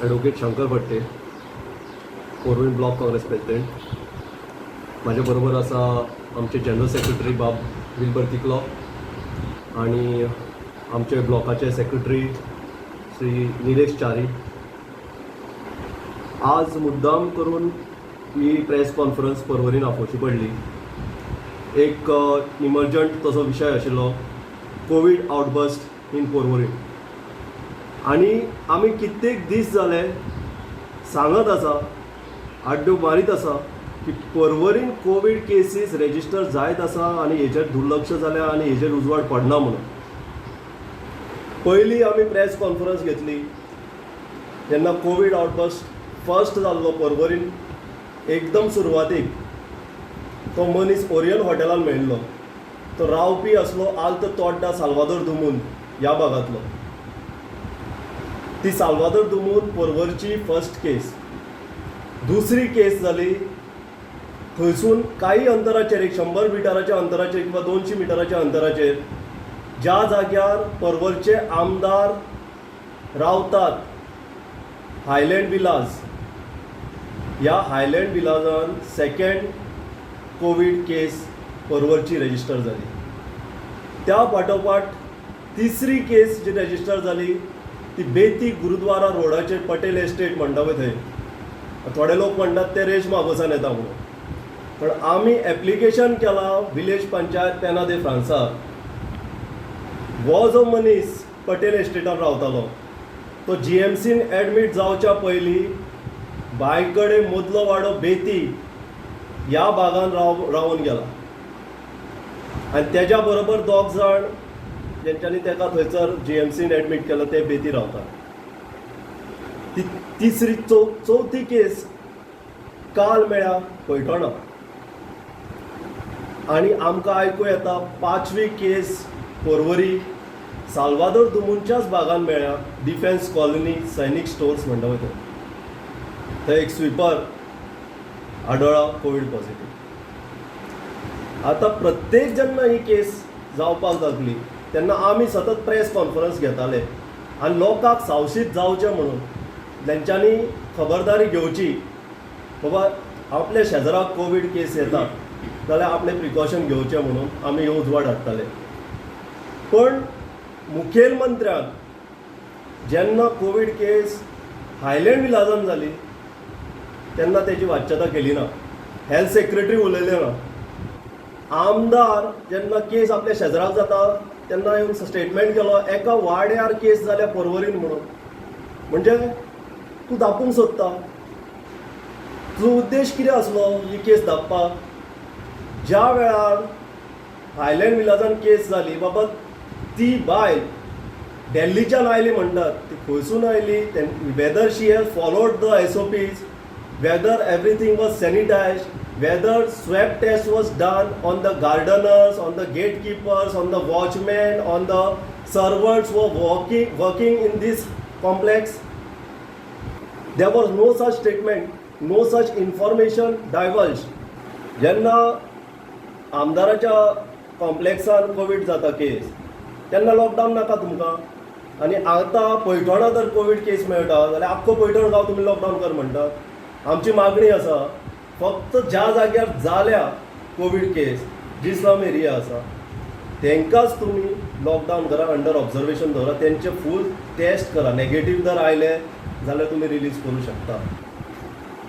Advocate Shankar भट्टे, पोरवीण block Congress president. माझ्या बरोबर आसा आमचे जनरल सेक्रेटरी बाब विल्बर तिकलो आणि आमचे ब्लॉकाचे सेक्रेटरी श्री निलेश च्यारी. आज मुद्दाम करून ही प्रेस कॉन्फरन्स परवरीन आपोवची पडली. एक इमर्जंट तसो विशय आशिल्लो, कोवीड आउटबस्ट इन परवरीण. आणि आमी कित्येक दीस जाले सांगत आसा, आड्डो मारीत आसा की परवरीन कोवीड केसीस रेजिस्टर जायत आसा आनी हेचेर दुर्लक्ष जाल्या आनी हेचेर उजवाड पडना म्हणून. पयलीं आमी प्रेस कॉन्फरन्स घेतली जेन्ना कोवीड आउटबस्ट फर्स्ट जाल्लो परवरीन. एकदम सुरवातीक तो मनीस ओरियन हॉटेलान मेळिल्लो. तो रावपी आसलो आल्त तोड्डा साल्वादोर दुमून ह्या भागांतलो. ती साल्वादोर दुमून परवरची फर्स्ट केस. दुसरी केस जाली थंयसून काही अंतराचेर, एक 100 मिटराच्या अंतराचेर किंवा 200 मिटराच्या अंतराचेर ज्या जाग्यार परवरचे आमदार रावतात, हायलँड विलाज, ह्या हायलँड विलाजान सेकंड कोवीड केस परवरची रेजिस्टर जाली. त्या फाटोफाट तिसरी केस जी रेजिस्टर जाली ती बेती गुरुद्वारा रोडाचेर पटेल एस्टेट म्हणटा पळय थंय. थोडे लोक म्हणटात ते रेशमा बसान येता म्हणून, पण आमी एप्लिकेशन केलां विलेज पंचायत पेना दे फ्रांसाक. हो जो मनीस पटेल एस्टेटान रावतालो तो GMCन एडमीट जावच्या पयलीं बायकडे मदलो वाडो बेती ह्या भागान रावून गेला. आनी तेज्या बरोबर 2 जाण जेंच्यांनी तेका थंयसर GMCन एडमीट केलो ते बेती रावतात. ती तिसरी चवथी केस काल मेळ्ळ्या पैठणा. आनी आमकां आयकूं येता 5वी केस परवरी साल्वादोर दुमूनच्याच भागान मेळ्ळ्या. डिफेन्स कॉलनी सैनीक स्टोर्स म्हणटा पळय थंय एक स्विपर आढळ्ळा कोवीड पॉझिटिव्ह. आतां प्रत्येक जेन्ना ही केस जावपाक लागली तेन्ना आमी सतत प्रेस कॉन्फरन्स घेताले आनी लोकांक सावशीत जावचें म्हणून तेंच्यांनी खबरदारी घेवची. बाबा आपल्या शेजाराक कोवीड केस येता जाल्यार आपले प्रिकॉशन घेवचें म्हणून आमी ह्यो उजवाड हाडटाले. पण मुखेलमंत्र्यान जेन्ना कोवीड केस हायलँड विलाजान जाली तेन्ना तेजी वाच्यता केली ना. हेल्थ सेक्रेटरी उलयले ना. आमदार जेन्ना केस आपल्या शेजाराक जाता तेन्ना येवन स्टेटमेंट केलो एका वाड्यार केस जाल्या परवरीन म्हणून. म्हणजे तूं धापूंक सोदता, तुजो उद्देश कितें आसलो ही केस धापपाक? ज्या वेळार हायलँड विलाजान केस जाली, बाबा ती बायल दिल्लीच्यान आयली म्हणटात, ती खंयसून आयली, whether she has followed the SOPs, whether everything was sanitised, whether swab test was done on the gardeners, on the gatekeepers, on the watchmen, on the servants who were working in this complex. There was no such statement, no such information divulged. जेन्ना आमदाराच्या कॉम्प्लेक्सान Covid जाता केस तेन्ना lockdown नाका तुमकां. आनी आतां पैठणा जर Covid केस मेळटा जाल्यार आख्खो पैठण गांव तुमी लॉकडावन कर म्हणटात. आमची मागणी आसा फक्त ज्या जाग्यार जाल्या कोवीड केस, जी स्लम एरिया आसा तांकांच तुमी लॉकडावन करा, अंडर ऑब्जर्वेशन दवरा, तेंचे फूल टेस्ट करा. नेगेटीव जर आयले जाल्यार तुमी रिलीज करूं शकता.